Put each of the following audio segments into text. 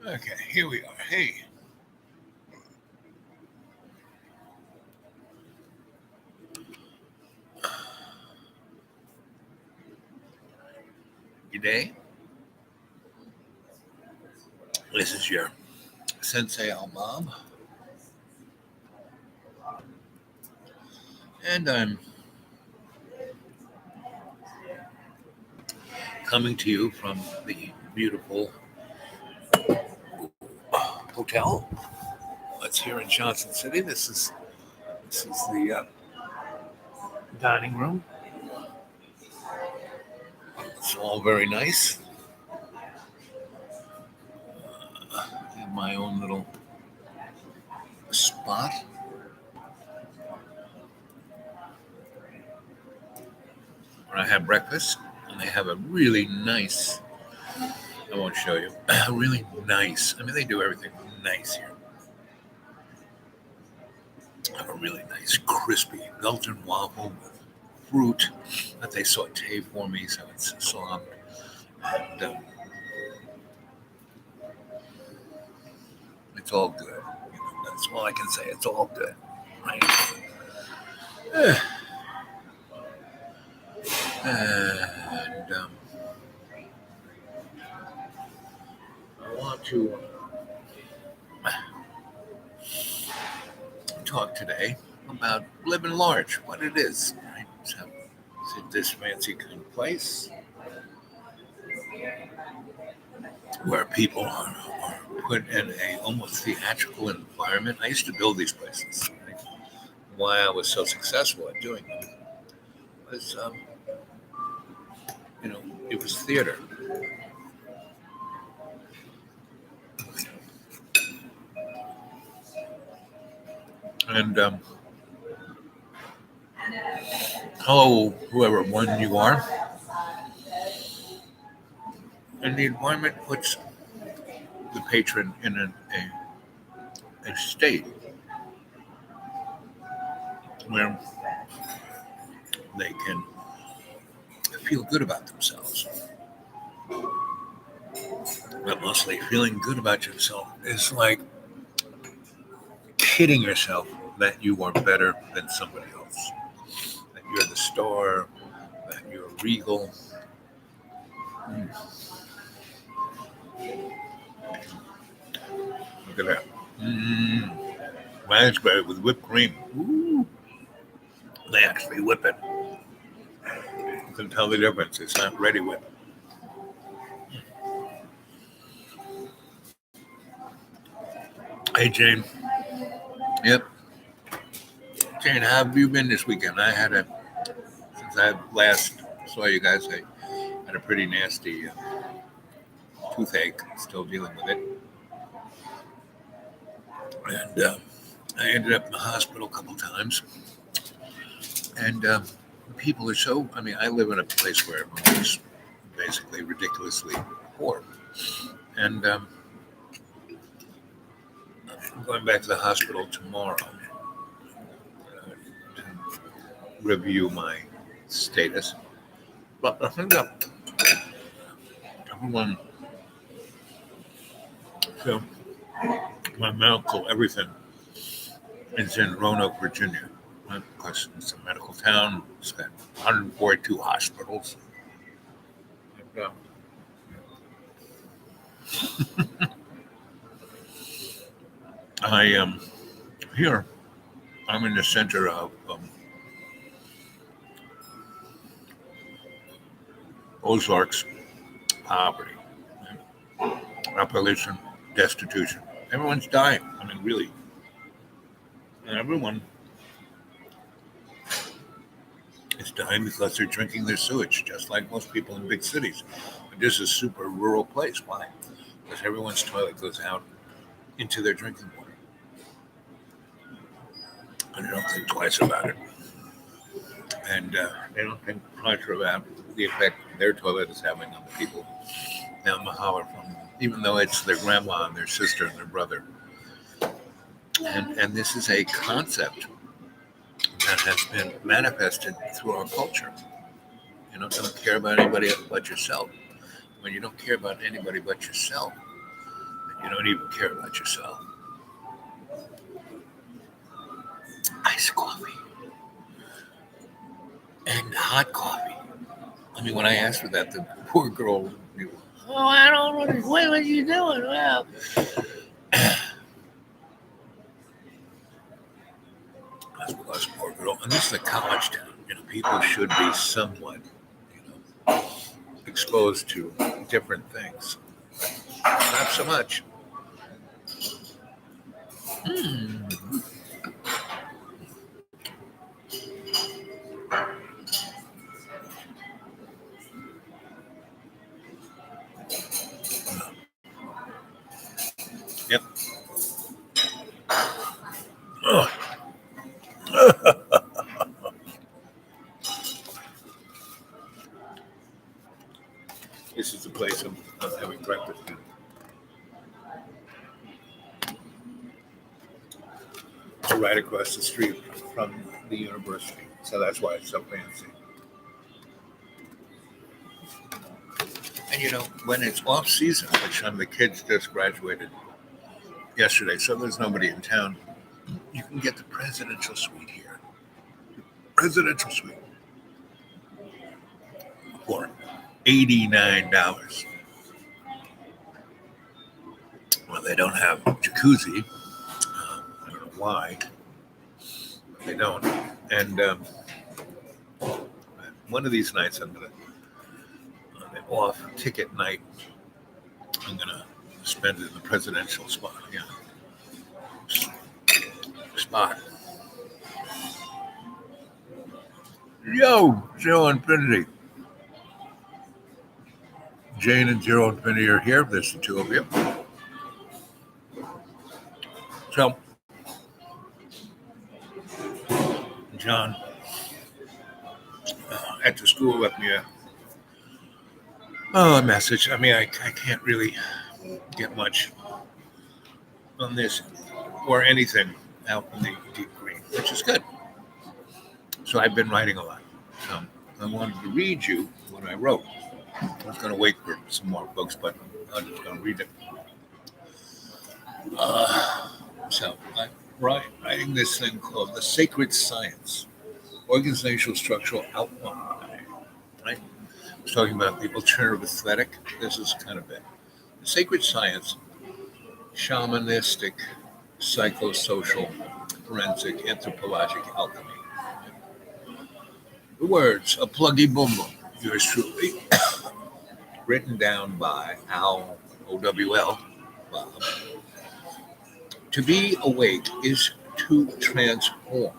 Okay, here we are. Hey, good day. This is your Sensei Al Bob, and I'm coming to you from the beautiful hotel. That's here in Johnson City. This is the dining room. It's all very nice. In my own little spot where I have breakfast, and they have a really nice. I won't show you. Really nice. I mean, they do everything nice here. Have a really nice, crispy Belgian waffle with fruit that they saute for me, so it's soft. And it's all good. That's all I can say. It's all good, right? Eh, and I want to talk today about living large, what it is. Right? So, is it this fancy kind of place where people are put in a almost theatrical environment? I used to build these places. Right? Why I was so successful at doing them was, you know, it was theater. And hello, whoever one you are. And the environment puts the patron in a state where they can feel good about themselves. But mostly feeling good about yourself is like kidding yourself that you are better than somebody else, that you're the star, that you're regal. Mm, look at that. Mm, raspberry with whipped cream. Ooh, they actually whip it. You can tell the difference. It's not ready whip. Hey, Jane. Yep. Jane, how have you been this weekend? Since I last saw you guys, I had a pretty nasty toothache. Still dealing with it. And I ended up in the hospital a couple times. And people are so, I mean, I live in a place where everyone's basically ridiculously poor. And I'm going back to the hospital tomorrow to review my status. But I think that everyone, so my medical, everything is in Roanoke, Virginia. Right? Because it's a medical town. It's got 142 hospitals. And, I am here. I'm in the center of Ozarks poverty, population, destitution. Everyone's dying. I mean, really, and everyone is dying because they're drinking their sewage, just like most people in big cities. But this is a super rural place. Why? Because everyone's toilet goes out into their drinking water, and they don't think twice about it. And they don't think twice about the effect their toilet is having on the people down the holler from them, even though it's their grandma and their sister and their brother. And this is a concept that has been manifested through our culture. You know, don't care about anybody but yourself. When you don't care about anybody but yourself, then You don't even care about yourself. Iced coffee and hot coffee. I mean, when I asked for that, the poor girl, oh, I don't know what are you doing? Well, that's because poor girl. And this is a college town. People should be somewhat, exposed to different things. Not so much. Yep. Ugh. This is the place I'm having breakfast in. It's right across the street from the university, so that's why it's so fancy. And when it's off season, which the kids just graduated yesterday, so there's nobody in town, you can get the presidential suite here. Presidential suite for $89. Well, they don't have jacuzzi. I don't know why. But they don't. And one of these nights, I'm going to, on an off ticket night, I'm going to spend it in the presidential spot. Yeah. Spot. Yo, Zero Infinity. Jane and Zero Infinity are here. There's the two of you. So, John at the school left me a message. I mean, I can't really get much on this or anything out in the deep green, which is good. So I've been writing a lot. So I wanted to read you what I wrote. I was going to wait for some more books, but I'm just going to read it. So I'm writing this thing called The Sacred Science, Organizational Structural Outline. Right? I was talking about the alternative aesthetic. This is kind of it. The Sacred Science, Shamanistic, Psychosocial, Forensic, Anthropologic Alchemy. The words of Pluggy Boom Boom, yours truly, written down by Al O.W.L. Bob. To be awake is to transform.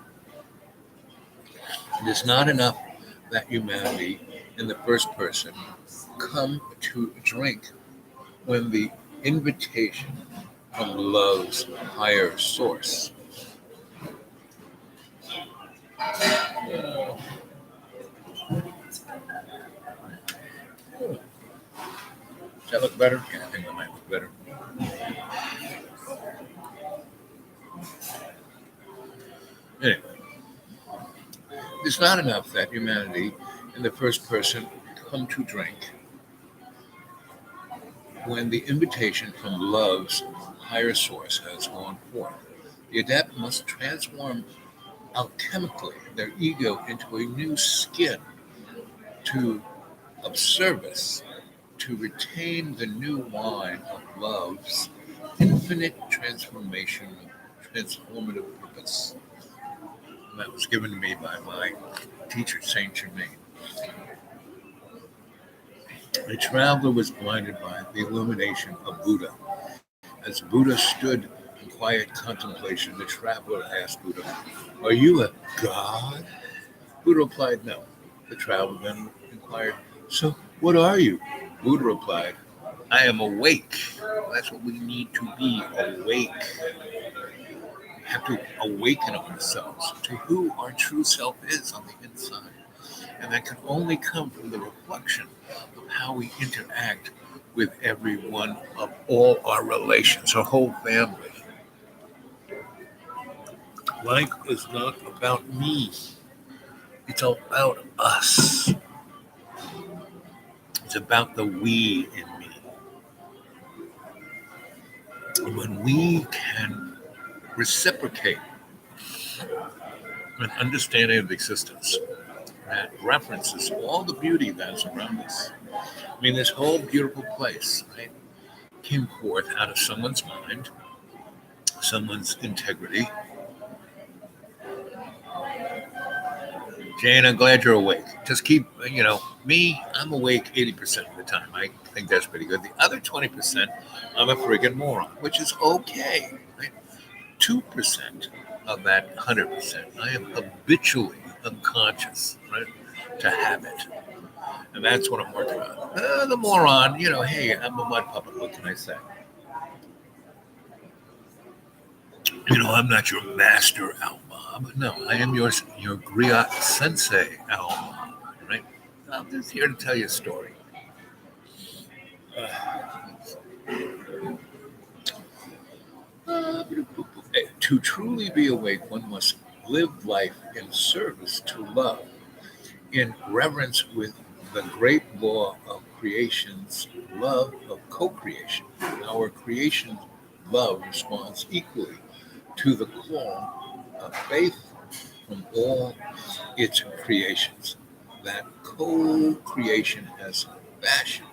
It is not enough that humanity in the first person come to drink when the invitation from love's higher source. Does that look better? Yeah, I think that might look better. Anyway, it's not enough that humanity in the first person come to drink when the invitation from love's higher source has gone forth. The adept must transform alchemically their ego into a new skin of service to retain the new wine of love's infinite transformative purpose. And that was given to me by my teacher, Saint Germain. A traveler was blinded by the illumination of Buddha. As Buddha stood in quiet contemplation, the traveler asked Buddha, "Are you a god?" Buddha replied, "No." The traveler then inquired, "So what are you?" Buddha replied, "I am awake." That's what we need to be, awake. We have to awaken ourselves to who our true self is on the inside. And that can only come from the reflection of how we interact with every one of all our relations, our whole family. Life is not about me. It's about us. It's about the we in me. when we can reciprocate an understanding of existence that references all the beauty that's around us. I mean, this whole beautiful place, right, came forth out of someone's mind, someone's integrity. Jane, I'm glad you're awake. Just keep, me, I'm awake 80% of the time. I think that's pretty good. The other 20%, I'm a friggin' moron, which is okay. Right? 2% of that 100%, I am habitually unconscious, right, to habit. And that's what I'm working on. The moron, hey, I'm a mud puppet. What can I say? I'm not your master Al-Mob. No, I am your griot sensei Al-Mob, right? I'm just here to tell you a story. To truly be awake, one must live life in service to love, in reverence with the great law of creation's love of co-creation. Our creation love responds equally to the call of faith from all its creations that co-creation has fashioned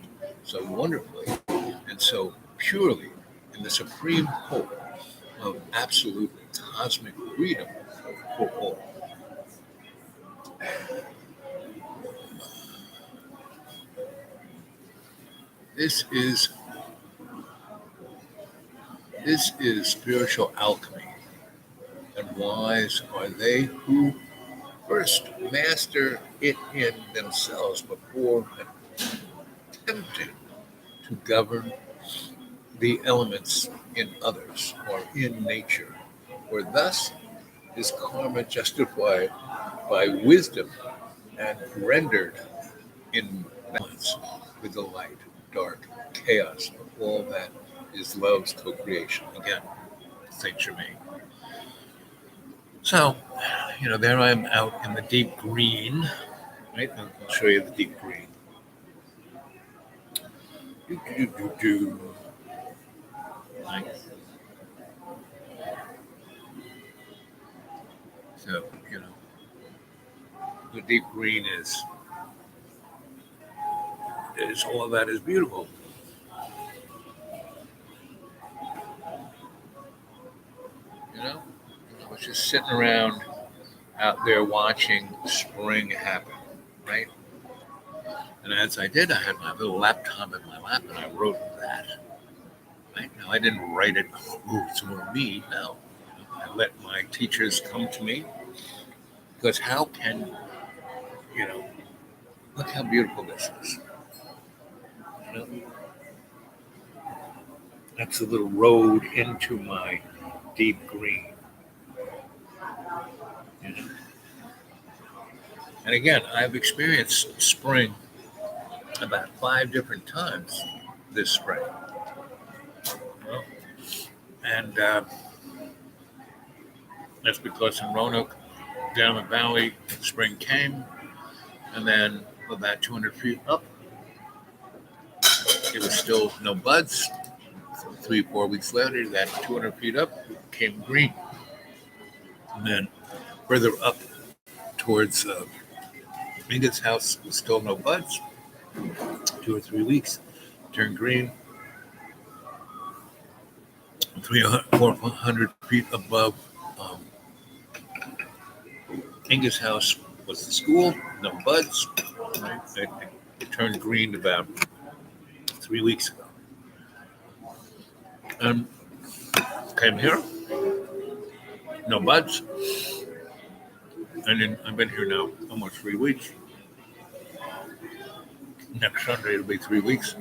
so wonderfully and so purely in the supreme hope of absolute cosmic freedom for all. This is spiritual alchemy, and wise are they who first master it in themselves before attempting to govern the elements in others or in nature. For thus is karma justified by wisdom and rendered in balance with the light, dark, chaos of all that is love's co-creation. Again, Saint Germain. So, there I am out in the deep green, right? I'll show you the deep green. Right? So, the deep green is all that is beautiful. I was just sitting around out there watching spring happen, right? And as I did, I had my little laptop in my lap and I wrote that. Right? Now, I didn't write it, it's more me. No. I let my teachers come to me because how can, look how beautiful this is. That's a little road into my deep green. And again, I've experienced spring about 5 different times this spring. And that's because in Roanoke, down the valley, spring came, and then about 200 feet up, it was still no buds. 3-4 weeks later, that 200 feet up came green. And then further up towards Minga's house was still no buds. 2 or 3 weeks, turned green. 400 feet above Inga's house was the school, no buds. Right? It turned green about 3 weeks ago. Came here, no buds. And then I've been here now almost 3 weeks. Next Sunday it'll be 3 weeks.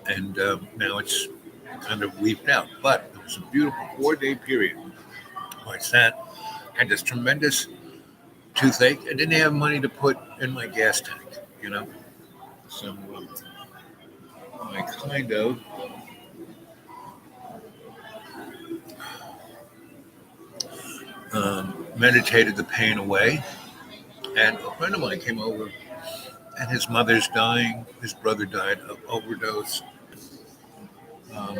And now it's kind of leafed out. But it was a beautiful 4-day period. I sat, had this tremendous toothache. I didn't have money to put in my gas tank, So I kind of meditated the pain away. And a friend of mine came over, and his mother's dying. His brother died of overdose. Um,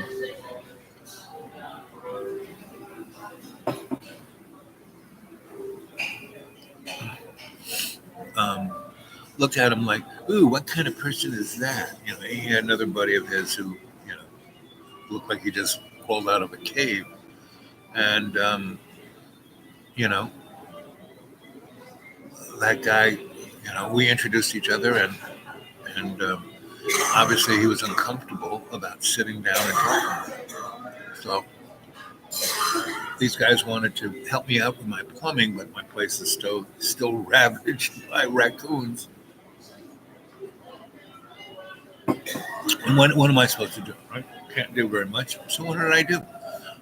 um, Looked at him like, "Ooh, what kind of person is that?" He had another buddy of his who, looked like he just crawled out of a cave, and you know, that guy, we introduced each other, and obviously he was uncomfortable about sitting down and talking. So these guys wanted to help me out with my plumbing, but my place is still ravaged by raccoons. And what am I supposed to do? Right? Can't do very much. So what did I do?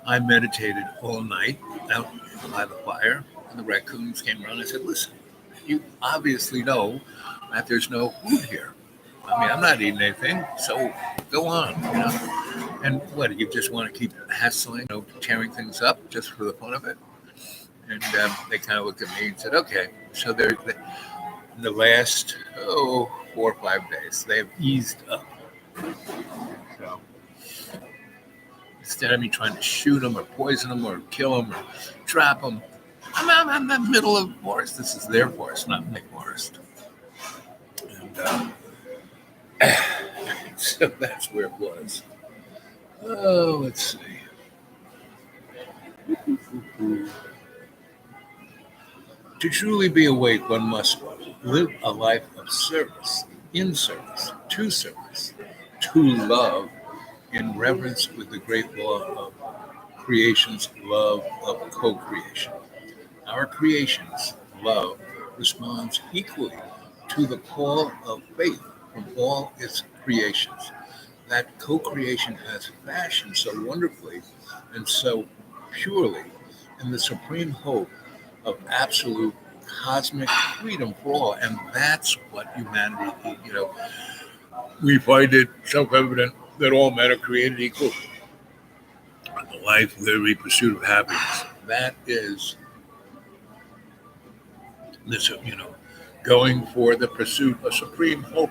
I meditated all night out by the fire, and the raccoons came around. I said, "Listen, you obviously know that there's no food here. I mean, I'm not eating anything, so go on, And what, you just want to keep hassling, tearing things up just for the fun of it?" And they kind of looked at me and said, "Okay." So in the last 4 or 5 days, they have eased up. So instead of me trying to shoot them or poison them or kill them or trap them, I'm in the middle of the forest. This is their forest, not my forest. And so that's where it was. Oh, let's see. To truly be awake, one must live a life of service, in service, to love, in reverence with the great law of creation's love of co-creation. Our creation's love responds equally to the call of faith from all its creations. That co-creation has fashioned so wonderfully and so purely in the supreme hope of absolute cosmic freedom for all. And that's what humanity, we find it self-evident that all men are created equal. Life, liberty, pursuit of happiness. That is this, going for the pursuit of supreme hope,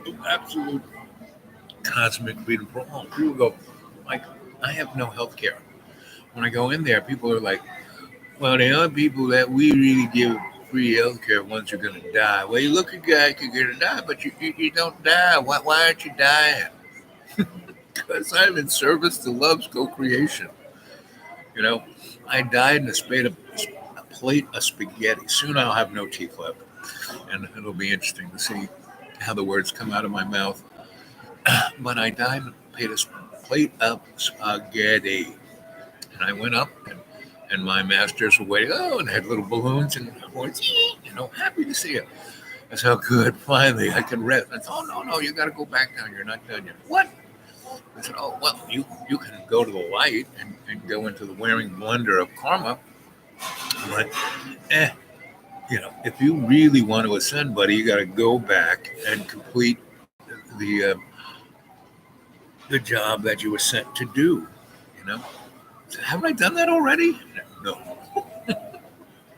of absolute cosmic freedom for all. People go, like, I have no health care. When I go in there, people are like, well, the only people that we really give free health care once you're going to die. Well, you look a guy, you're going to die, but you don't die. Why aren't you dying? Because I'm in service to love's co-creation. You know, I died in a plate of spaghetti. Soon I'll have no teeth left. And it'll be interesting to see how the words come out of my mouth. But I died in a plate of spaghetti. And I went up, and my masters were waiting. Oh, and had little balloons and horns, happy to see you. I said, "Oh, good, finally, I can rest." I said, "Oh, no, you got to go back down. You're not done yet." What? I said, "Oh, well, you can go to the light and go into the wearing blender of karma, but, if you really want to ascend, buddy, you got to go back and complete the uh, the job that you were sent to do." You know, I said, "Haven't I done that already?" No.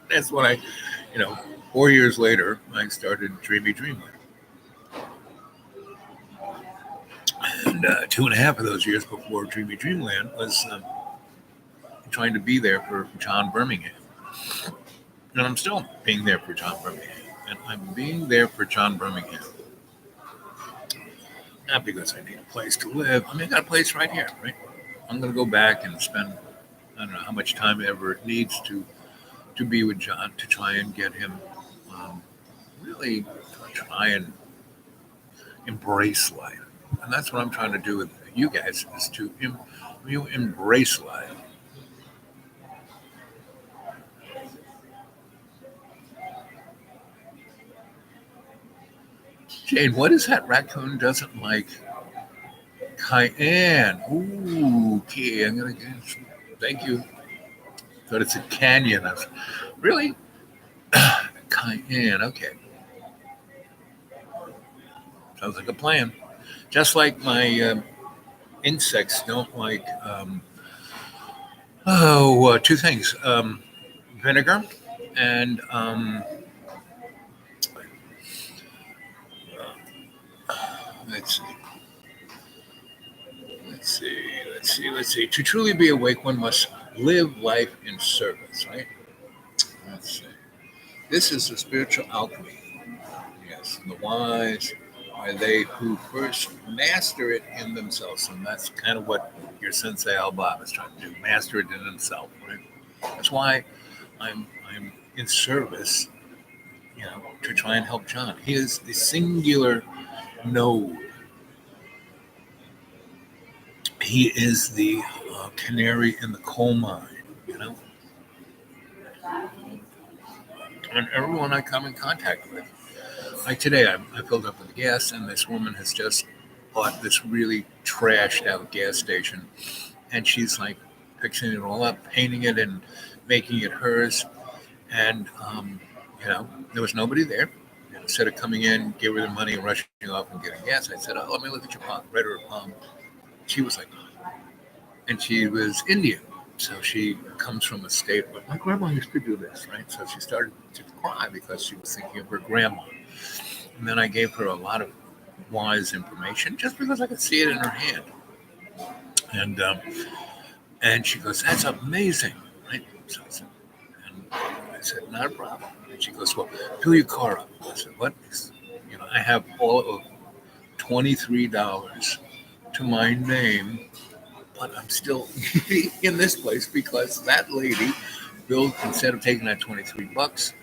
That's when 4 years later, I started Dreamy Dreamland. And 2.5 of those years before Dreamy Dreamland was trying to be there for John Birmingham. And I'm still being there for John Birmingham. And I'm being there for John Birmingham. Not because I need a place to live. I mean, I got a place right here, right? I'm going to go back and spend, I don't know how much time ever it needs to be with John, to try and get him really try and embrace life. And that's what I'm trying to do with you guys, is to embrace life. Jane, what is that raccoon doesn't like? Cayenne. Ooh, okay. I'm gonna get. Thank you. Thought it's a canyon. Really? Cayenne. Okay. Sounds like a plan. Just like my insects don't like. Two things: vinegar and let's see. Let's see. let's see. To truly be awake, one must live life in service, right? Let's see. This is the spiritual alchemy. Yes, and the wise are they who first master it in themselves, and that's kind of what your Sensei Al Bob is trying to do: master it in himself. Right? That's why I'm in service, to try and help John. He is the singular node. He is the canary in the coal mine. And everyone I come in contact with. Like today, I filled up with gas, and this woman has just bought this really trashed out gas station, and she's like fixing it all up, painting it, and making it hers. And there was nobody there. Instead of coming in, give her the money, and rushing off and getting gas, I said, "Oh, let me look at your palm." Read her palm. She was like, oh. And she was Indian. So she comes from a state where my grandma used to do this, right? So she started to cry because she was thinking of her grandma. And then I gave her a lot of wise information just because I could see it in her hand. And she goes, "That's amazing," right? So I said, "Not a problem." And she goes, "Well, fill your car up." I said, "What?" I have all of $23 to my name, but I'm still in this place because that lady filled, instead of taking that $23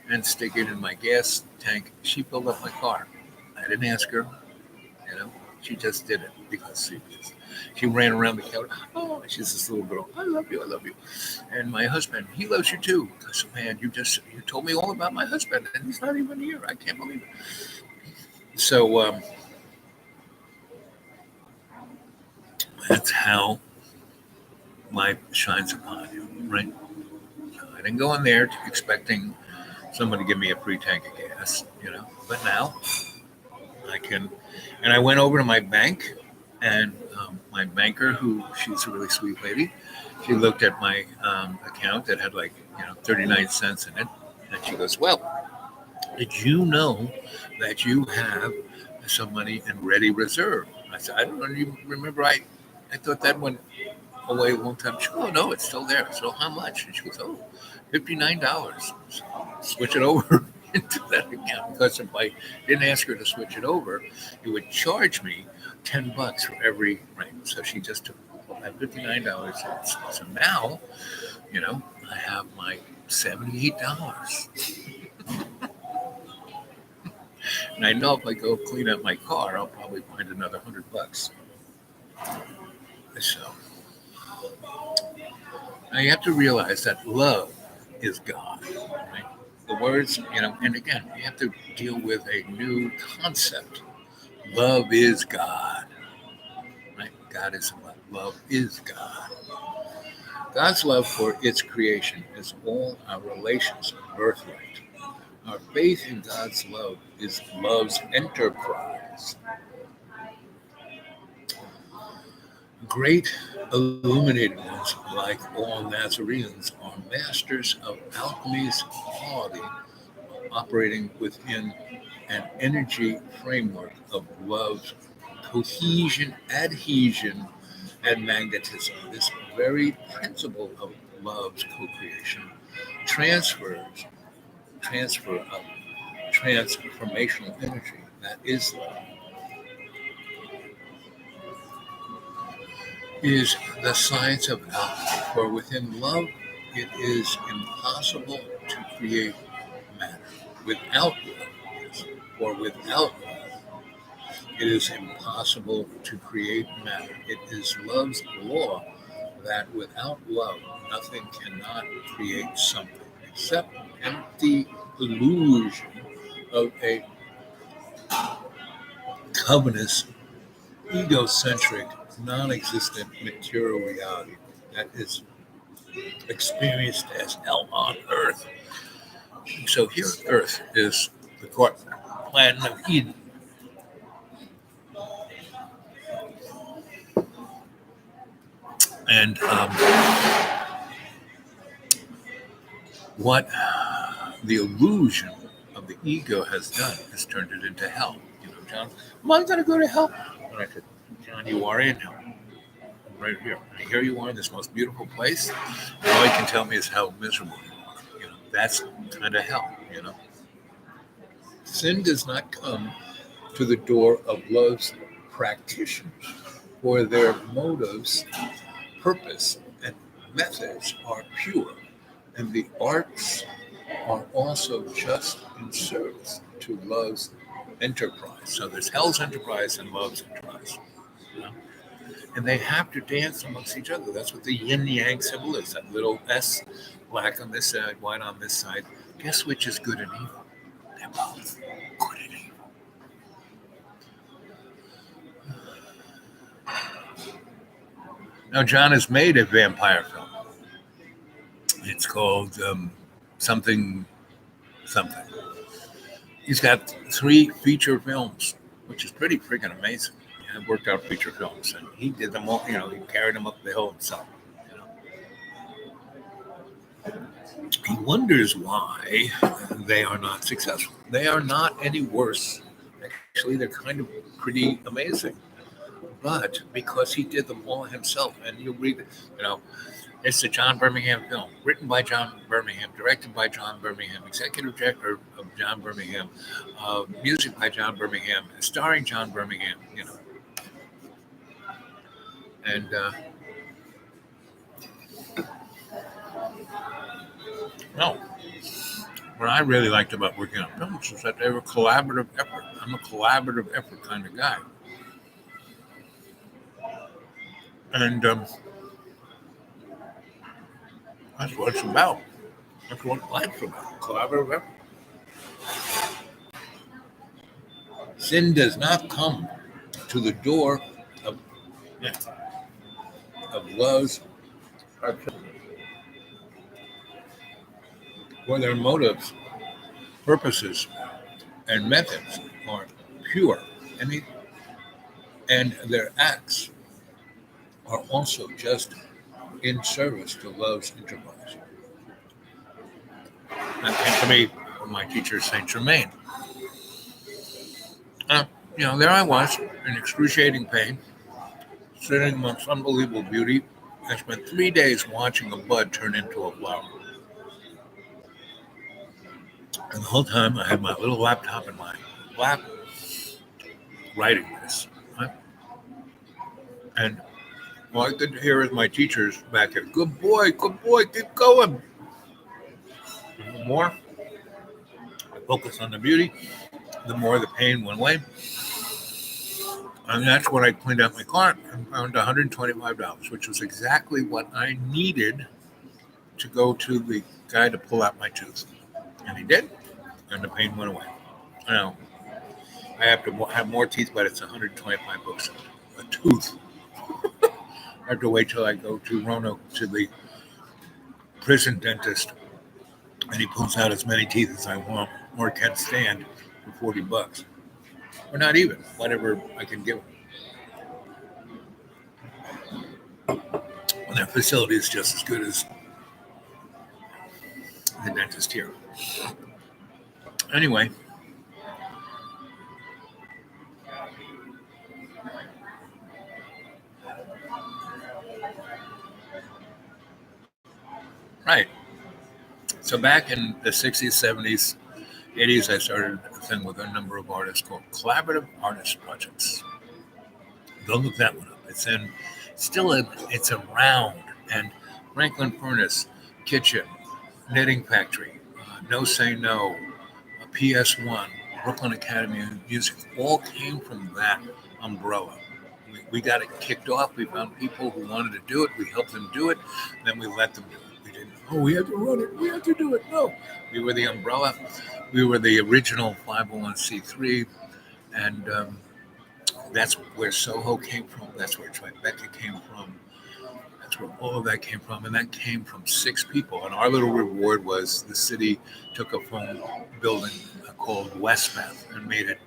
and stick it in my gas tank, she filled up my car. I didn't ask her, she just did it because she ran around the counter. Oh, she's this little girl. I love you. I love you. And my husband, he loves you too. I said, "Man, you told me all about my husband, and he's not even here. I can't believe it." So that's how life shines upon you, right? I didn't go in there expecting somebody to give me a free tank of gas, but now I can. And I went over to my bank, and my banker, she's a really sweet lady, she looked at my account that had 39 cents in it, and she goes, "Well, did you know that you have some money in ready reserve?" I said, "I don't even remember. I thought that went away a long time." She goes, "Oh, no, it's still there." So how much? And she goes, "Oh, $59. So switch it over into that account, because if I didn't ask her to switch it over, it would charge me $10 for every ring." So she just took that $59. So now, I have my $78. And I know if I go clean up my car, I'll probably find another $100. So now you have to realize that love is God. Right? The words, and again, you have to deal with a new concept. Love is God. Right? God is love. Love is God. God's love for its creation is all our relations of birthright. Our faith in God's love is love's enterprise. Great illuminated ones, like all Nazarenes, are masters of alchemy's quality, operating within an energy framework of love's cohesion, adhesion, and magnetism. This very principle of love's co-creation transfer of transformational energy, that is love, is the science of alchemy. For within love, it is impossible to create matter. Without love, yes. For without love, it is impossible to create matter. It is love's law that without love, nothing cannot create something except empty illusion of a covetous, egocentric, non-existent material reality that is experienced as hell on earth. So here, Earth is the Garden of Eden. And what the illusion of the ego has done is turned it into hell. John, am I going to go to hell? And I said, John, you are in hell. right here. And here you are in this most beautiful place. And all you can tell me is how miserable you are. That's kind of hell. Sin does not come to the door of love's practitioners, for their motives, purpose, and methods are pure, and the arts are also just in service to love's enterprise. So there's hell's enterprise and love's enterprise. You know? And they have to dance amongst each other. That's what the yin yang symbol is. That little S, black on this side, white on this side. Guess which is good and evil? They're both good and evil. Now, John has made a vampire film. It's called something. He's got 3 feature films, which is pretty freaking amazing. I've worked out feature films, and he did them all. He carried them up the hill himself. He wonders why they are not successful. They are not any worse. Actually, they're kind of pretty amazing. But because he did them all himself, and you read, it's the John Birmingham film, written by John Birmingham, directed by John Birmingham, executive director of John Birmingham, music by John Birmingham, starring John Birmingham, And what I really liked about working on films is that they were collaborative effort. I'm a collaborative effort kind of guy. And that's what it's about. That's what life's about. Collaborative effort. Sin does not come to the door of love's where their motives, purposes, and methods are pure, and their acts are also just in service to love's enterprise. That came to me from my teacher, Saint Germain. There I was in excruciating pain, sitting amongst unbelievable beauty. I spent 3 days watching a bud turn into a flower. And the whole time I had my little laptop in my lap, writing this. Right? And all I could hear is my teachers back there, good boy, keep going. And the more I focused on the beauty, the more the pain went away. And that's when I cleaned out my car and found $125, which was exactly what I needed to go to the guy to pull out my tooth. And he did, and the pain went away. I have to have more teeth, but it's $125 a tooth. I have to wait till I go to Roanoke to the prison dentist, and he pulls out as many teeth as I want or can stand for $40. Or not even, whatever I can give them. And their facility is just as good as the dentist here. Anyway. Right. So back in the 60s, 70s, 80s, I started a thing with a number of artists called Collaborative Artist Projects. Go look that one up. It's around. And Franklin Furnace, Kitchen, Knitting Factory, No Say No, PS1, Brooklyn Academy of Music, all came from that umbrella. We got it kicked off. We found people who wanted to do it. We helped them do it. Then we let them do it. We had to run it. We had to do it. No, we were the umbrella. We were the original 501c3, and that's where Soho came from. That's where Tribeca came from. That's where all of that came from, and that came from 6 people. And our little reward was the city took a phone building called Westmouth and made it,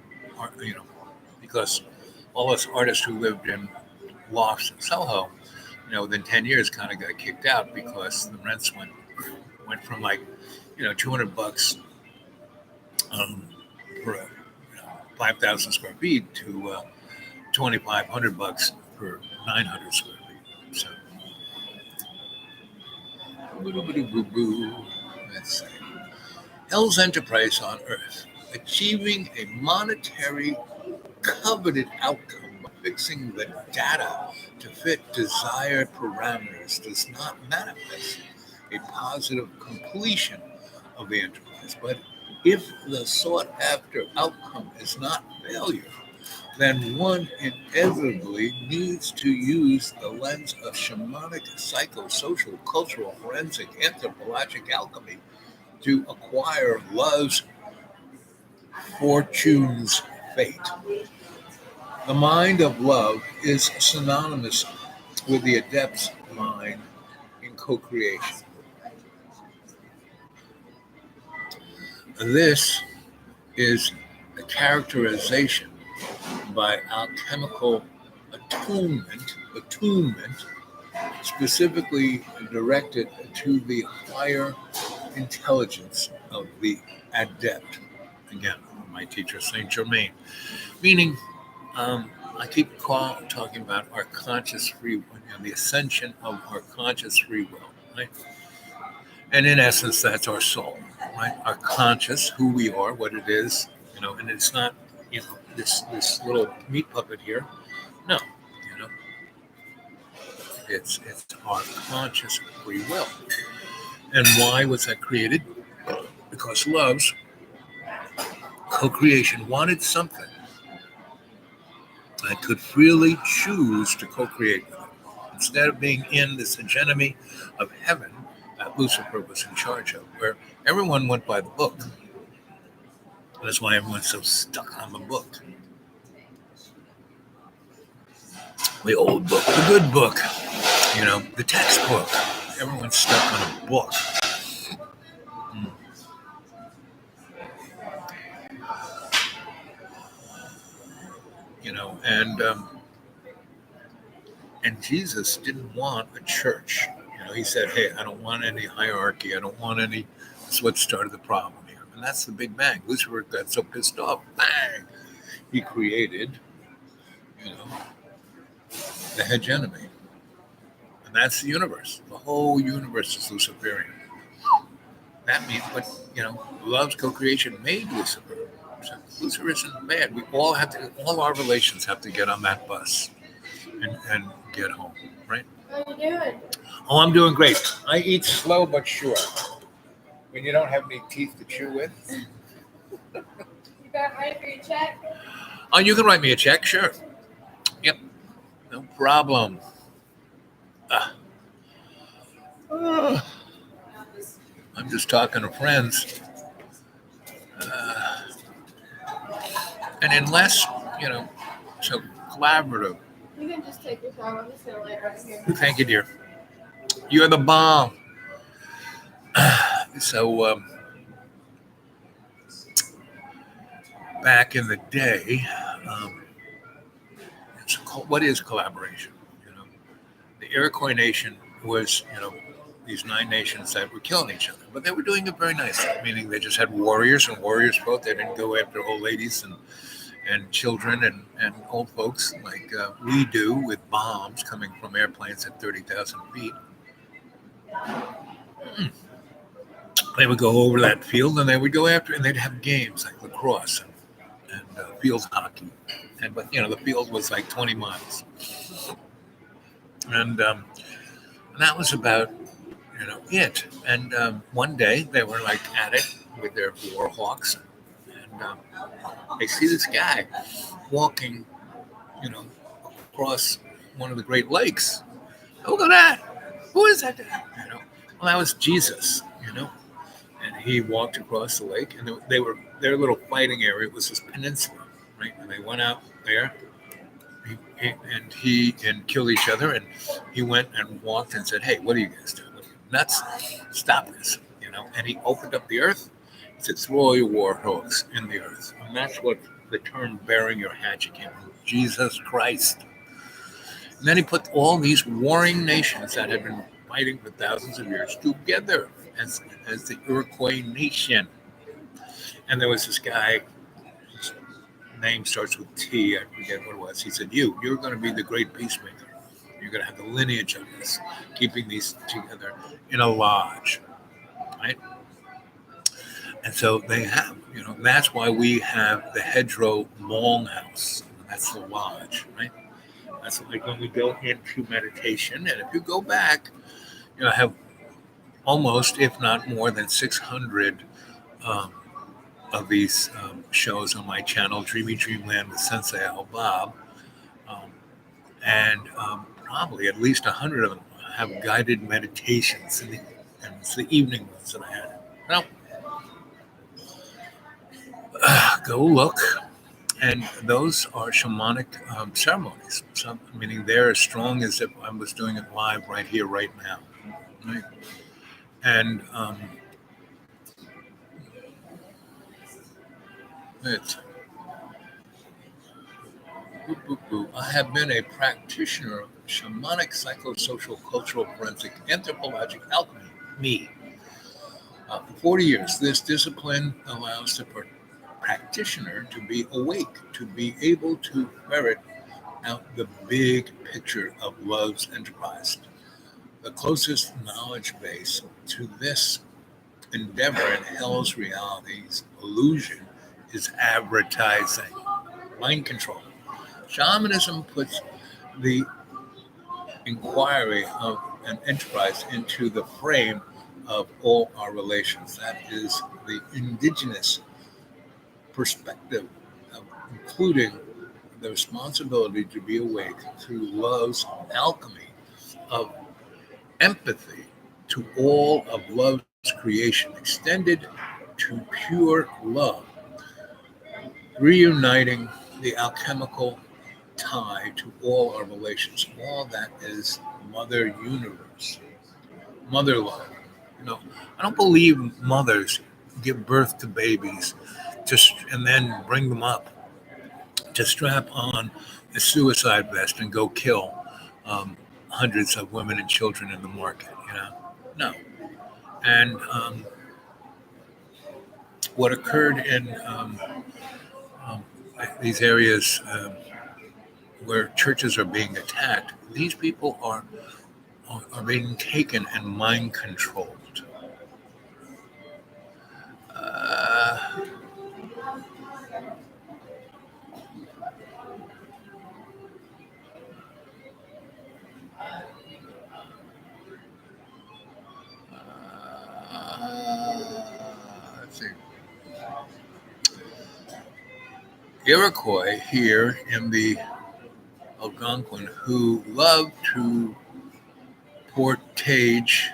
because all us artists who lived in lofts in Soho, within 10 years kind of got kicked out because the rents went from $200 for 5,000 square feet to $2,500 for 900 square feet. So, let's see. Hell's enterprise on Earth, achieving a monetary coveted outcome by fixing the data to fit desired parameters, does not manifest a positive completion of the enterprise. But if the sought after outcome is not failure, then one inevitably needs to use the lens of shamanic, psychosocial, cultural, forensic, anthropologic alchemy to acquire love's fortune's fate. The mind of love is synonymous with the adept's mind in co-creation. This is a characterization by alchemical attunement specifically directed to the higher intelligence of the adept. Again, my teacher, Saint Germain, meaning I keep talking about our conscious free will, the ascension of our conscious free will, right? And in essence, that's our soul, right? Our conscious, who we are, what it is, and it's not, this little meat puppet here. No, you know, it's our conscious free will. And why was that created? Because love's co-creation wanted something that could freely choose to co-create with it. Instead of being in this hegemony of heaven that Lucifer was in charge of, where everyone went by the book. That's why everyone's so stuck on the book. The old book, the good book, the textbook. Everyone's stuck on a book. And Jesus didn't want a church. He said, hey, I don't want any hierarchy. I don't want any. That's what started the problem here. And that's the Big Bang. Lucifer got so pissed off. Bang! He created, the hegemony. And that's the universe. The whole universe is Luciferian. That means, but, love's co-creation made Lucifer. So Lucifer isn't bad. We all our relations have to get on that bus and get home, right? How are you doing? Oh, I'm doing great. I eat slow but sure. When you don't have any teeth to chew with. You got ready for your check? Oh, you can write me a check, sure. Yep, no problem. I'm just talking to friends. And unless, so collaborative. You can just take your time. I'm just going to lay it right here. Thank you, dear. You're the bomb. So, back in the day, what is collaboration? The Iroquois nation was, these 9 nations that were killing each other, but they were doing it very nicely, meaning they just had warriors and warriors fought. They didn't go after old ladies and children and old folks like we do with bombs coming from airplanes at 30,000 feet. They would go over that field and they would go after, and they'd have games like lacrosse and field hockey. But the field was like 20 miles. And that was about, it. And one day they were like at it with their war hawks. And they see this guy walking, across one of the Great Lakes. Oh, look at that. Who is that guy? Well, that was Jesus, And he walked across the lake, and their little fighting area was this peninsula, right? And they went out there, and killed each other. And he went and walked and said, "Hey, what are you guys doing? Nuts? Stop this!" And he opened up the earth. He said, "Throw all your war hawks in the earth," and that's what the term "bearing your hatchet" came from. Jesus Christ. And then he put all these warring nations that had been fighting for thousands of years together as the Iroquois nation. And there was this guy, his name starts with T, I forget what it was. He said, you're going to be the great peacemaker. You're going to have the lineage of this, keeping these together in a lodge, right? And so they have, that's why we have the hedgerow longhouse. That's the lodge, right? That's like when we go into meditation. And if you go back, I have almost, if not more than 600 um, of these shows on my channel, Dreamy Dreamland with Sensei Al Bob. And probably at least 100 of them have guided meditations. And it's the evening ones that I had. Well, go look. And those are shamanic ceremonies. So, meaning they're as strong as if I was doing it live right here, right now. Right? And I have been a practitioner of shamanic psychosocial cultural forensic anthropologic alchemy. Me. For 40 years, this discipline allows the practitioner to be awake, to be able to ferret out the big picture of love's enterprise. The closest knowledge base to this endeavor in hell's reality's illusion is advertising, mind control. Shamanism puts the inquiry of an enterprise into the frame of all our relations. That is the indigenous perspective of including the responsibility to be awake through love's alchemy of empathy to all of love's creation, extended to pure love, reuniting the alchemical tie to all our relations. All that is Mother Universe, Mother Love. I don't believe mothers give birth to babies and then bring them up to strap on a suicide vest and go kill hundreds of women and children in the market. No. And what occurred in these areas where churches are being attacked, these people are being taken and mind controlled. Let's see. Iroquois here in the Algonquin who love to portage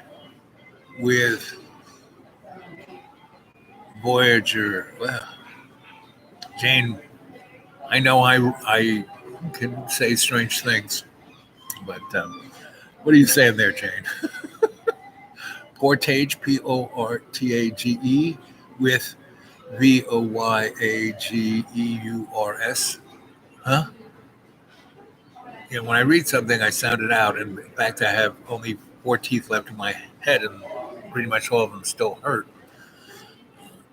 with Voyager. Well, Jane, I know I can say strange things, but what are you saying there, Jane? Portage, Portage, with Voyageurs. Huh? When I read something, I sound it out. And in fact, I have only 4 teeth left in my head, and pretty much all of them still hurt.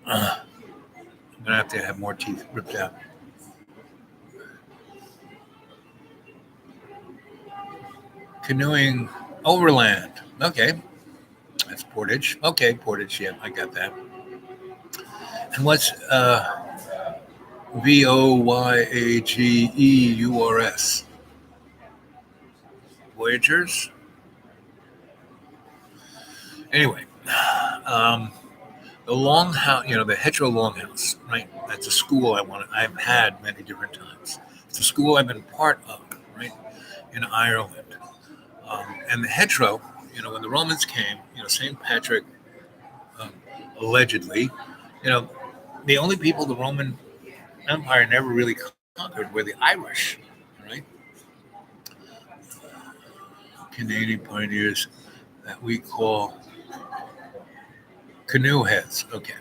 I'm going to have more teeth ripped out. Canoeing overland. Okay. That's portage. Okay, portage. Yeah, I got that. And what's Voyageurs? Voyagers? Anyway, the longhouse, the hetero longhouse, right? That's a school I've had many different times. It's a school I've been part of, right, in Ireland. And the hetero, when the Romans came, St. Patrick allegedly, the only people the Roman Empire never really conquered were the Irish, right? Canadian pioneers that we call canoe heads. Okay.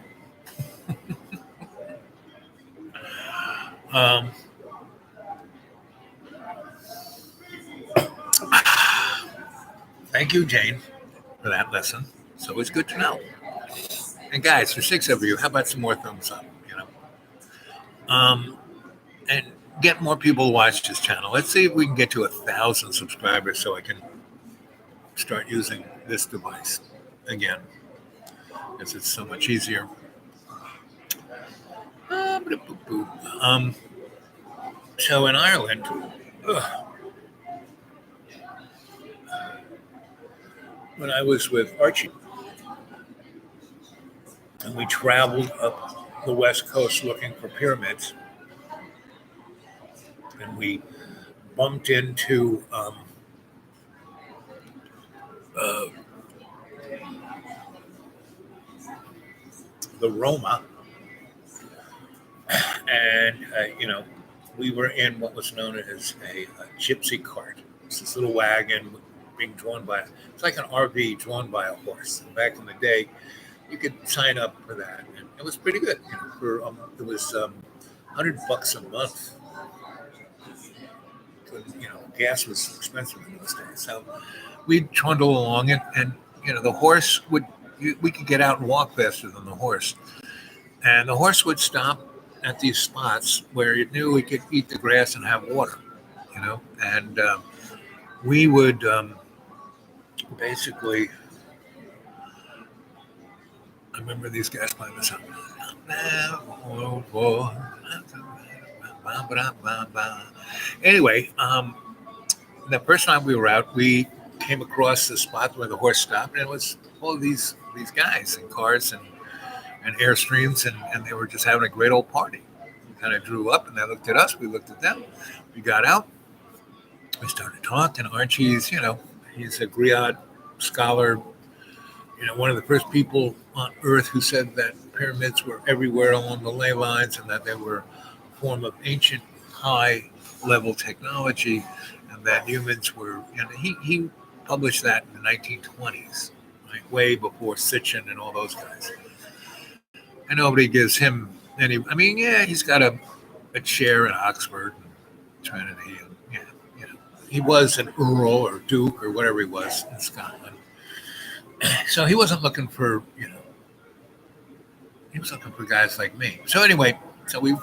Thank you, Jane, for that lesson. So it's good to know. And guys, for 6 of you, how about some more thumbs up? And get more people to watch this channel. Let's see if we can get to 1,000 subscribers so I can start using this device again, because it's so much easier. So in Ireland, when I was with Archie, and we traveled up the west coast looking for pyramids, and we bumped into the Roma, and we were in what was known as a gypsy cart. It's this little wagon being drawn by, it's like an RV drawn by a horse. And back in the day, you could sign up for that, and it was pretty good. It was $100 a month. Gas was expensive in those days, so we'd trundle along, and the horse would. We could get out and walk faster than the horse, and the horse would stop at these spots where it knew we could eat the grass and have water, and we would basically. I remember these guys playing this song. Anyway, the first time we were out, we came across the spot where the horse stopped, and it was all of these guys in cars and Airstreams, and they were just having a great old party. We kind of drew up, and they looked at us. We looked at them. We got out. We started talking. Archie's, he's a Griot scholar. One of the first people on Earth who said that pyramids were everywhere along the ley lines, and that they were a form of ancient high-level technology, and that humans were. He published that in the 1920s, right, way before Sitchin and all those guys. And nobody gives him any. I mean, yeah, he's got a chair in Oxford and Trinity, and he was an earl or duke or whatever he was in Scotland. So he wasn't looking for, he was looking for guys like me. So anyway, so we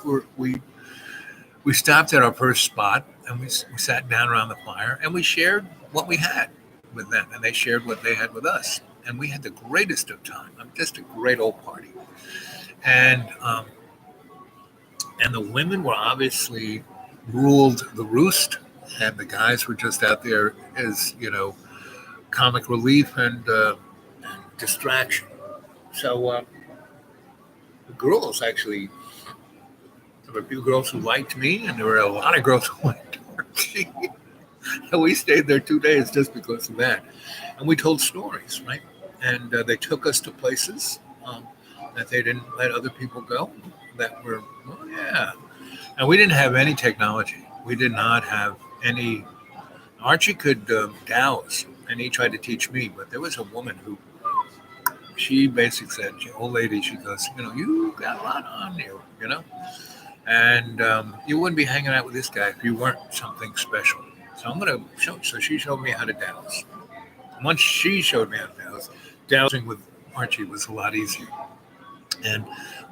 stopped at our first spot, and we sat down around the fire, and we shared what we had with them, and they shared what they had with us, and we had the greatest of time. Just a great old party, and the women were obviously ruled the roost, and the guys were just out there as comic relief and distraction. So the girls actually, there were a few girls who liked me, and there were a lot of girls who liked Archie. And we stayed there 2 days just because of that. And we told stories, right? And they took us to places that they didn't let other people go, that were, And we didn't have any technology. We did not have any. Archie could dowse, and he tried to teach me, but there was a woman who, she basically said, old lady, she goes, you got a lot on you, and you wouldn't be hanging out with this guy if you weren't something special. So I'm going to show you. So she showed me how to dowse. Once she showed me how to dowse, dowsing with Archie was a lot easier. And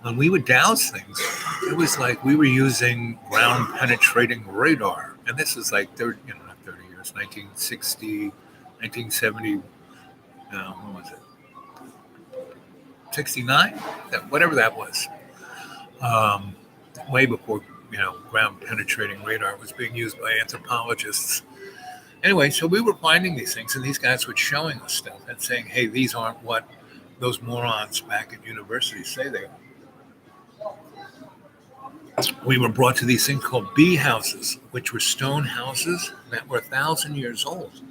when we would dowse things, it was like we were using ground penetrating radar. And this is like 30 years, 1960, 1970, what was it? 69, whatever that was, way before ground penetrating radar was being used by anthropologists. Anyway, so we were finding these things, and these guys were showing us stuff and saying, "Hey, these aren't what those morons back at universities say they are." We were brought to these things called bee houses, which were stone houses that were 1,000 years old,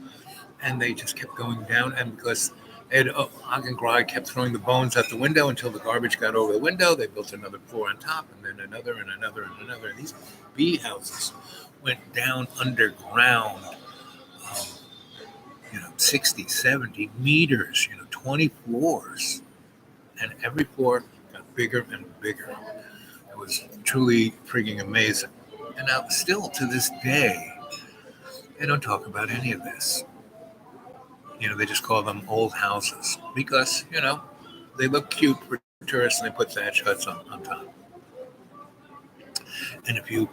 and they just kept going down, and because Hagengrod kept throwing the bones out the window until the garbage got over the window. They built another floor on top, and then another and another and another. And these bee houses went down underground, 60, 70 meters, 20 floors. And every floor got bigger and bigger. It was truly freaking amazing. And now, still to this day, they don't talk about any of this. They just call them old houses because, they look cute for tourists, and they put thatch huts on top. And if you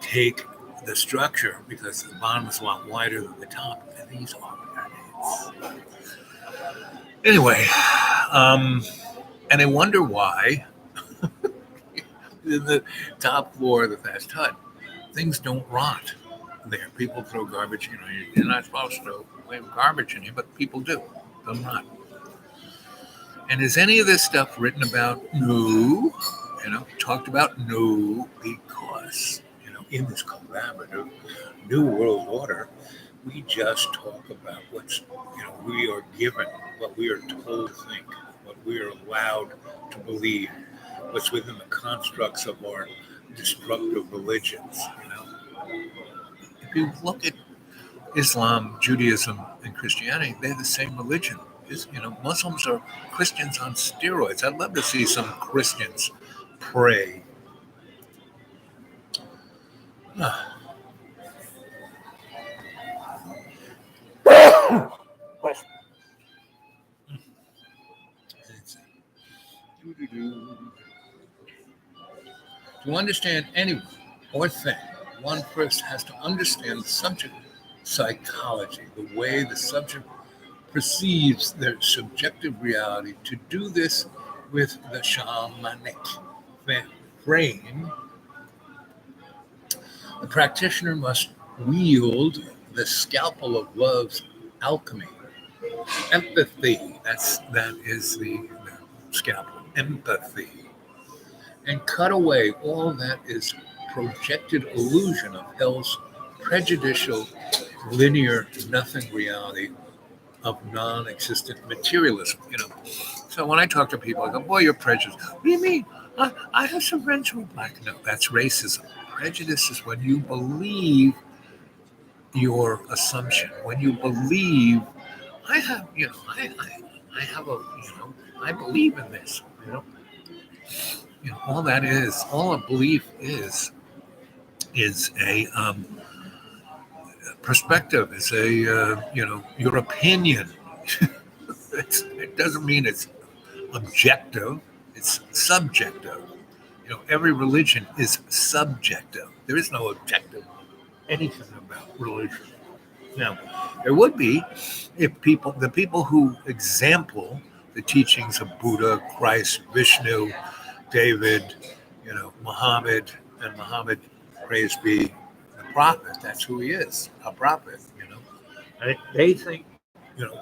take the structure because the bottom is a lot wider than the top, and these are pyramids. Anyway, and I wonder why in the top floor of the thatched hut, things don't rot there. People throw garbage, you're not supposed to leave garbage in here, but people do. Doesn't rot. And is any of this stuff written about? No. Talked about? No, because, in this collaborative New World Order, we just talk about what's, we are given, what we are told to think, what we are allowed to believe, what's within the constructs of our destructive religions, If you look at Islam, Judaism, and Christianity, they're the same religion. Muslims are Christians on steroids. I'd love to see some Christians pray. To understand anyone or thing, one first has to understand the subject psychology, the way the subject perceives their subjective reality. To do this with the shamanic frame, the practitioner must wield the scalpel of love's alchemy. Empathy, that is the scalpel, empathy. And cut away all that is projected illusion of hell's prejudicial, linear, nothing reality of non-existent materialism. So when I talk to people, I go, boy, you're prejudiced. What do you mean? I have some friends who are black. No, that's racism. Prejudice is when you believe your assumption, when you believe, I have, I have a, I believe in this, all that is, all a belief is a perspective, is a, your opinion. It doesn't mean it's objective, it's subjective. Every religion is subjective. There is no objective anything about religion. Now, there would be if the people who example the teachings of Buddha, Christ, Vishnu, David, Muhammad, and Muhammad, praise be the prophet. That's who he is, a prophet. They think,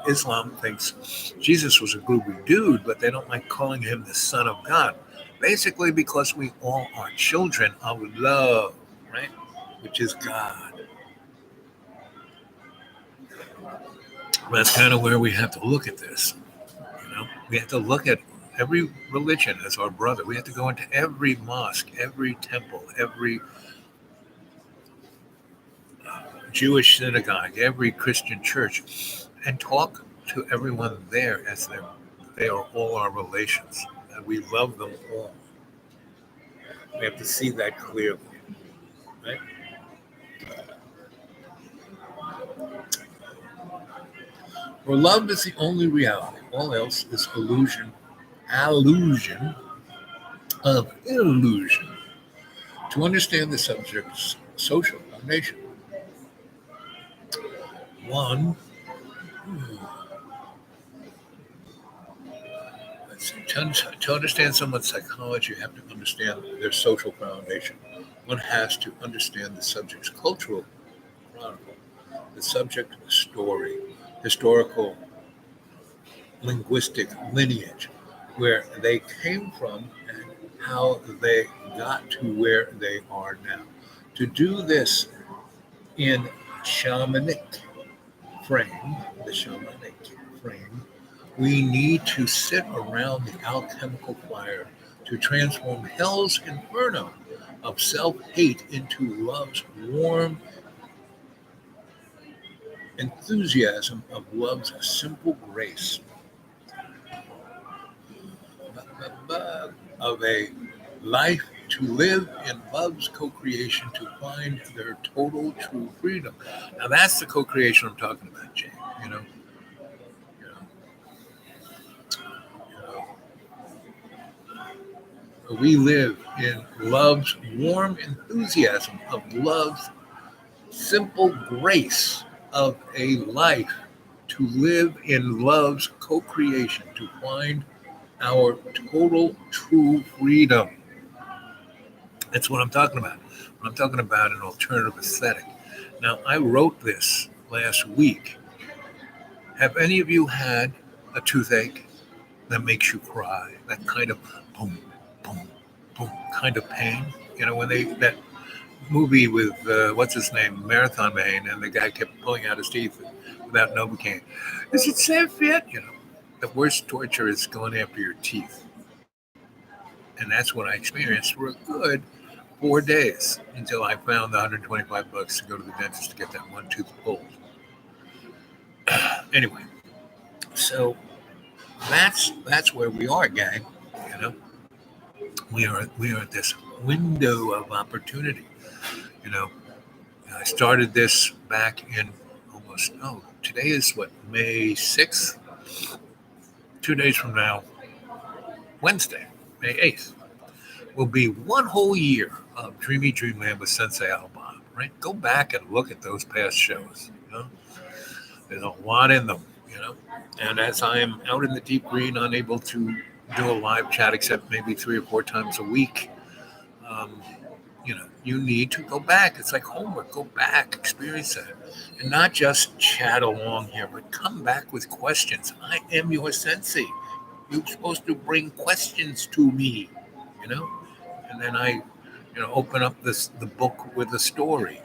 Islam thinks Jesus was a groovy dude, but they don't like calling him the Son of God. Basically, because we all are children of love, right? Which is God. That's kind of where we have to look at this. We have to look at every religion as our brother. We have to go into every mosque, every temple, every Jewish synagogue, every Christian church, and talk to everyone there as they are all our relations, and we love them all. We have to see that clearly, right? For love is the only reality. All else is illusion of illusion. To understand the subject's social foundation, one, to understand someone's psychology, you have to understand their social foundation. One has to understand the subject's cultural chronicle, the subject story, historical, linguistic lineage, where they came from and how they got to where they are now. To do this in shamanic frame, we need to sit around the alchemical fire to transform hell's inferno of self-hate into love's warm enthusiasm of love's simple grace, of a life to live in love's co-creation to find their total true freedom. Now that's the co-creation I'm talking about, Jay. We live in love's warm enthusiasm, of love's simple grace of a life, to live in love's co-creation, to find our total true freedom. That's what I'm talking about. I'm talking about an alternative aesthetic. Now, I wrote this last week. Have any of you had a toothache that makes you cry? That kind of boom, boom, boom kind of pain? You know, when that movie with, what's his name, Marathon Man, and the guy kept pulling out his teeth without Novocaine. Is it safe yet? You know, the worst torture is going after your teeth. And that's what I experienced for a good 4 days until I found the $125 to go to the dentist to get that one tooth pulled. Anyway, so that's where we are, gang. You know, we are at this window of opportunity. You know, I started this back in today is what, May 6th? 2 days from now, Wednesday, May 8th, will be one whole year of Dreamy Dreamland with Sensei Al Bob, right? Go back and look at those past shows. You know, there's a lot in them, you know. And as I am out in the deep green, unable to do a live chat except maybe 3 or 4 times a week, you know, you need to go back. It's like homework. Go back, experience that. And not just chat along here, but come back with questions. I am your sensei. You're supposed to bring questions to me, you know? And then I, you know, open up the book with a story.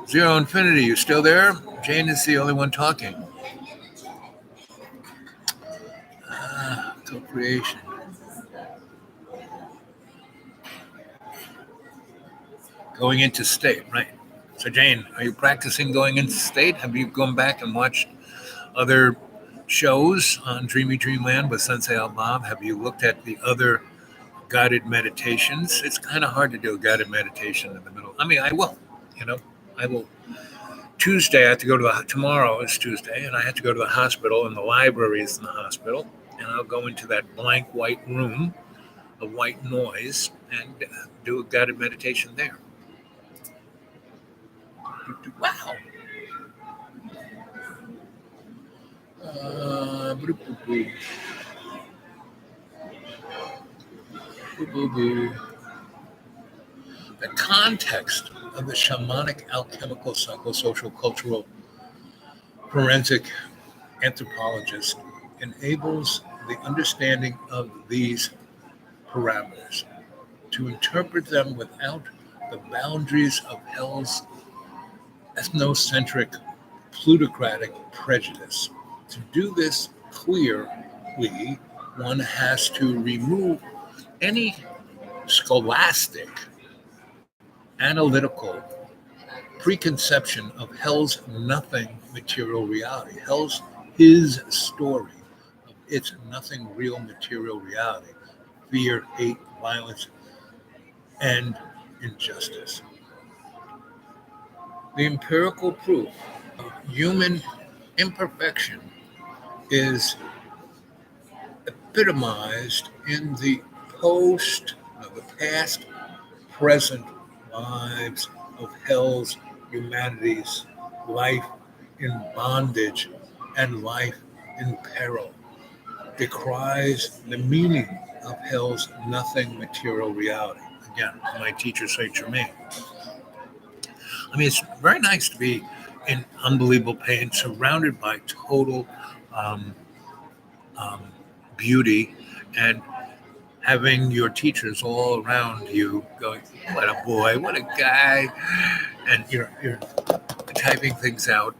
Zero Infinity, you still there? Jane is the only one talking. Co-creation. Going into state, right? So Jane, are you practicing going into state? Have you gone back and watched other shows on Dreamy Dreamland with Sensei Al Bob? Have you looked at the other guided meditations? It's kind of hard to do a guided meditation in the middle. I mean, I will, you know, I will. Tuesday, I have to go to tomorrow is Tuesday, and I have to go to the hospital, and the library is in the hospital, and I'll go into that blank white room of white noise and do a guided meditation there. Wow. The context of the shamanic, alchemical, psychosocial, cultural, forensic anthropologist enables the understanding of these parameters, to interpret them without the boundaries of hell's ethnocentric, plutocratic prejudice. To do this clearly, one has to remove any scholastic, analytical preconception of hell's nothing material reality. Hell's his story of its nothing real material reality. Fear, hate, violence, and injustice. The empirical proof of human imperfection is epitomized in the past, present lives of hell's humanity's life in bondage and life in peril, decries the meaning of hell's nothing material reality. Again, my teacher, Saint Germain. I mean, it's very nice to be in unbelievable pain, surrounded by total beauty, and having your teachers all around you going, what a boy, what a guy. And you're typing things out,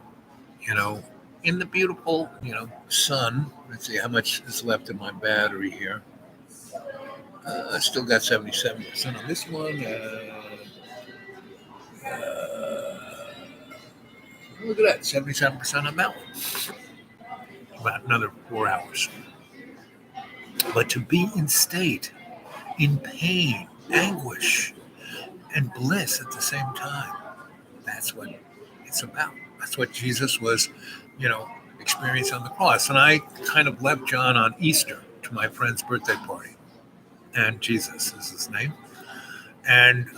you know, in the beautiful, you know, sun. Let's see how much is left in my battery here. I still got 77% on this one. Look at that, 77% on that one. About another 4 hours. But to be in state, in pain, anguish, and bliss at the same time, that's what it's about. That's what Jesus was, experiencing on the cross. And I kind of left John on Easter to my friend's birthday party, and Jesus is his name, and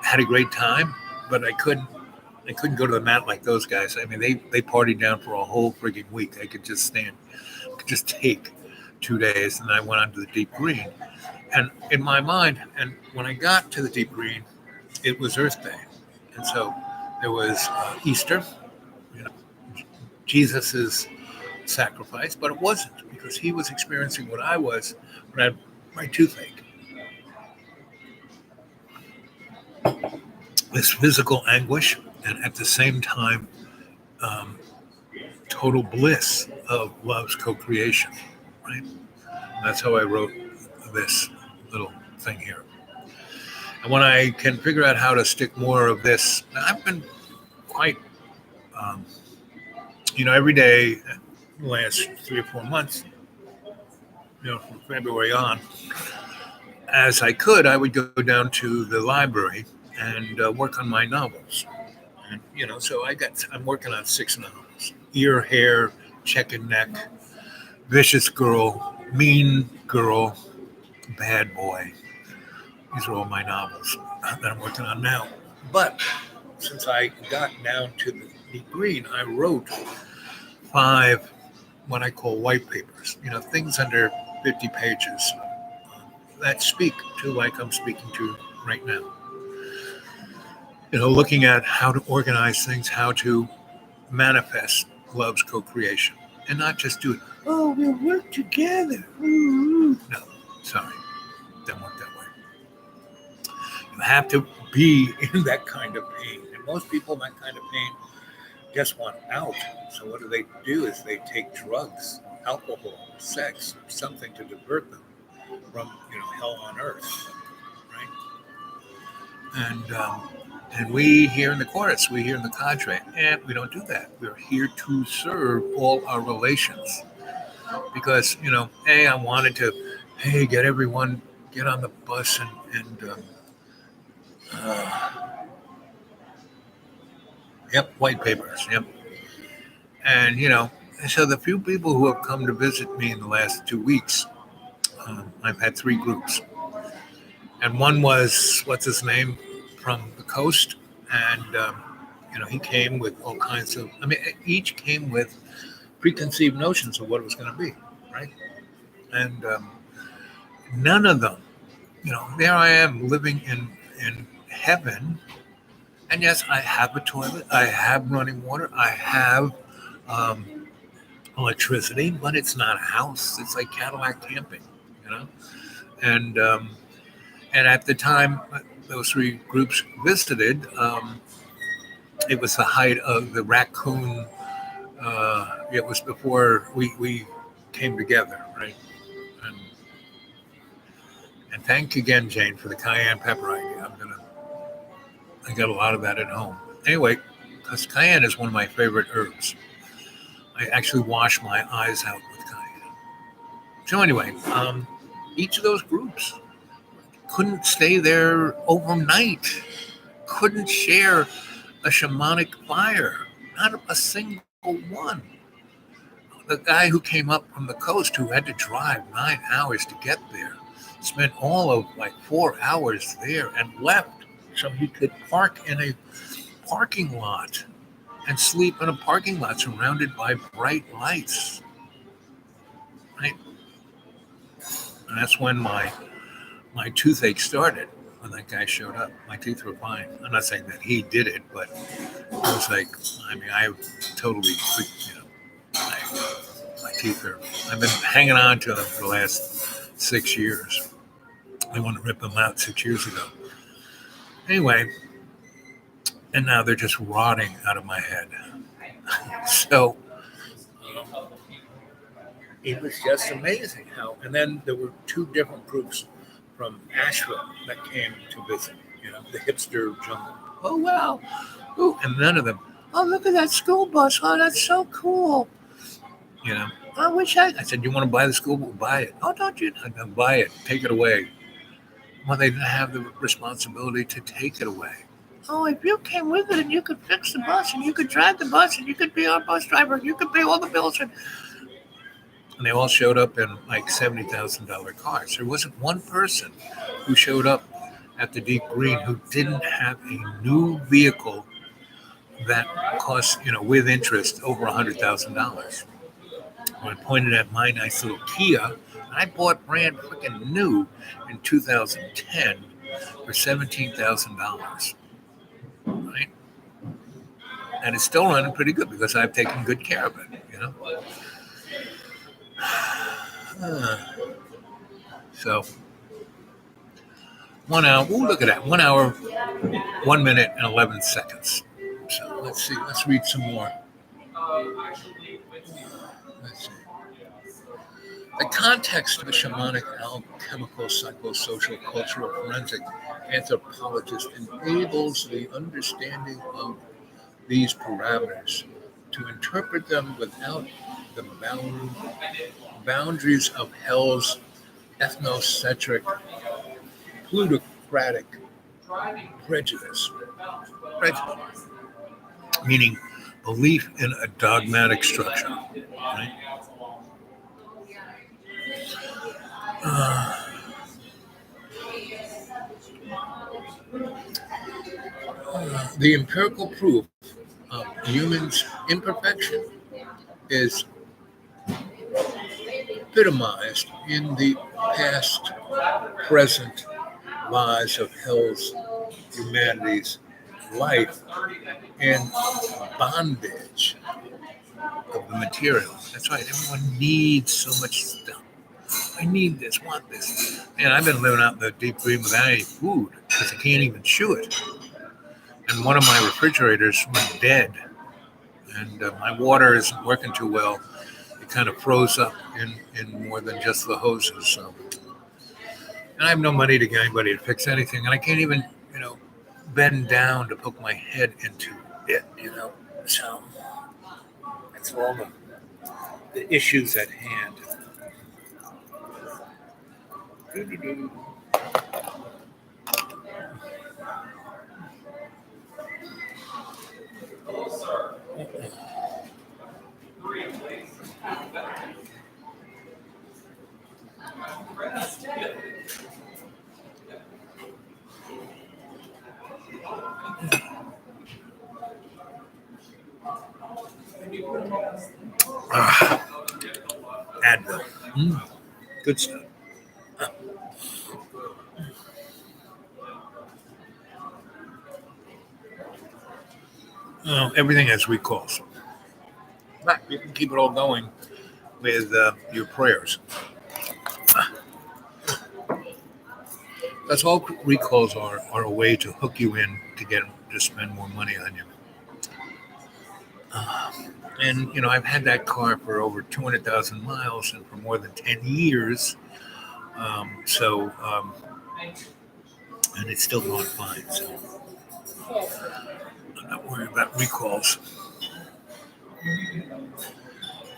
had a great time. But I couldn't go to the mat like those guys. I mean, they partied down for a whole frigging week. I could just take 2 days, and I went on to the deep green. And in my mind, and when I got to the deep green, it was Earth Day. And so there was Easter, Jesus's sacrifice, but it wasn't, because he was experiencing what I was when I had my toothache. This physical anguish, and at the same time, total bliss of love's co-creation, right? And that's how I wrote this little thing here. And when I can figure out how to stick more of this, I've been quite, every day, the last 3 or 4 months, from February on, as I could, I would go down to the library and work on my novels. And, so I'm working on 6 novels: Ear, Hair, Chicken Neck, Vicious Girl, Mean Girl, Bad Boy. These are all my novels that I'm working on now. But since I got down to the deep green, I wrote 5 what I call white papers, things under 50 pages that speak to like I'm speaking to right now. Looking at how to organize things, how to manifest love's co-creation, and not just do it, oh, we'll work together. Ooh. No, sorry, doesn't work that way. You have to be in that kind of pain. And most people in that kind of pain just want out. So what do is they take drugs, alcohol, sex, something to divert them from, hell on earth, right? And we here in the chorus, we here in the cadre, and we don't do that. We're here to serve all our relations. Because, I wanted to, get everyone, get on the bus white papers, yep. And, so the few people who have come to visit me in the last 2 weeks, I've had 3 groups. And one was, what's his name, from the coast. And, he came with all kinds of, each came with preconceived notions of what it was going to be, right? And none of them, there I am living in heaven. And yes, I have a toilet, I have running water, I have electricity, but it's not a house. It's like Cadillac camping, And at the time those 3 groups visited, it was the height of the raccoon. It was before we came together, right? And thank you again, Jane, for the cayenne pepper idea. I got a lot of that at home. Anyway, because cayenne is one of my favorite herbs. I actually wash my eyes out with cayenne. So anyway, each of those groups couldn't stay there overnight, couldn't share a shamanic fire, not a single one. The guy who came up from the coast, who had to drive 9 hours to get there, spent all of 4 hours there and left so he could park in a parking lot and sleep in a parking lot surrounded by bright lights. Right? And that's when my toothache started, when that guy showed up. My teeth were fine. I'm not saying that he did it, but it was I totally, my teeth are, I've been hanging on to them for the last 6 years. I want to rip them out 6 years ago. Anyway, and now they're just rotting out of my head. So it was just amazing how, and then there were 2 different groups from Asheville that came to visit, the hipster jungle. Oh, wow. Ooh, and none of them, oh, look at that school bus. Oh, that's so cool. I wish I said, you want to buy the school bus? Buy it. Oh, don't you? Buy it. Take it away. Well, they didn't have the responsibility to take it away. oh, if you came with it and you could fix the bus and you could drive the bus and you could be our bus driver and you could pay all the bills. And they all showed up in like $70,000 cars. There wasn't one person who showed up at the Deep Green who didn't have a new vehicle that cost, with interest over $100,000. When I pointed at my nice little Kia, I bought brand freaking new in 2010 for $17,000, right? And it's still running pretty good because I've taken good care of it, So 1 hour. Oh, look at that! 1 hour, 1 minute, and 11 seconds. So let's see. Let's read some more. Let's see. The context of a shamanic, alchemical, psychosocial, cultural, forensic anthropologist enables the understanding of these parameters to interpret them without the boundaries of hell's ethnocentric, plutocratic prejudice, meaning belief in a dogmatic structure. Right? The empirical proof of humans' imperfection is epitomized in the past, present lives of hell's humanity's life and bondage of the material. That's right. Everyone needs so much stuff. I need this, want this. Man, I've been living out in the Deep Green without any food because I can't even chew it. And one of my refrigerators went dead. And my water isn't working too well. It kind of froze up in more than just the hoses. So, and I have no money to get anybody to fix anything. And I can't even, bend down to poke my head into it, So that's all the issues at hand. Advil. Good stuff. Everything has recalls. But you can keep it all going with your prayers. That's all recalls are a way to hook you in to get them to spend more money on you. And, I've had that car for over 200,000 miles and for more than 10 years. And it's still going fine. So I'm not worried about recalls.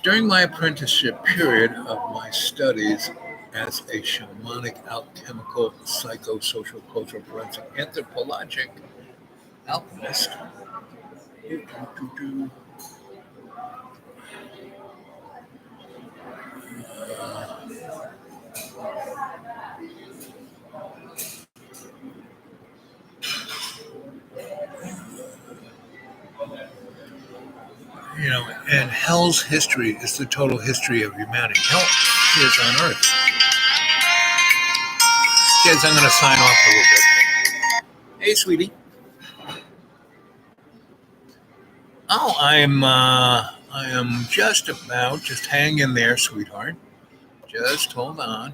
During my apprenticeship period of my studies as a shamanic, alchemical, psychosocial, cultural, forensic, anthropologic alchemist, and hell's history is the total history of humanity. Hell is on Earth. Kids, I'm going to sign off a little bit. Hey, sweetie. Oh, I am just hang in there, sweetheart. Just hold on.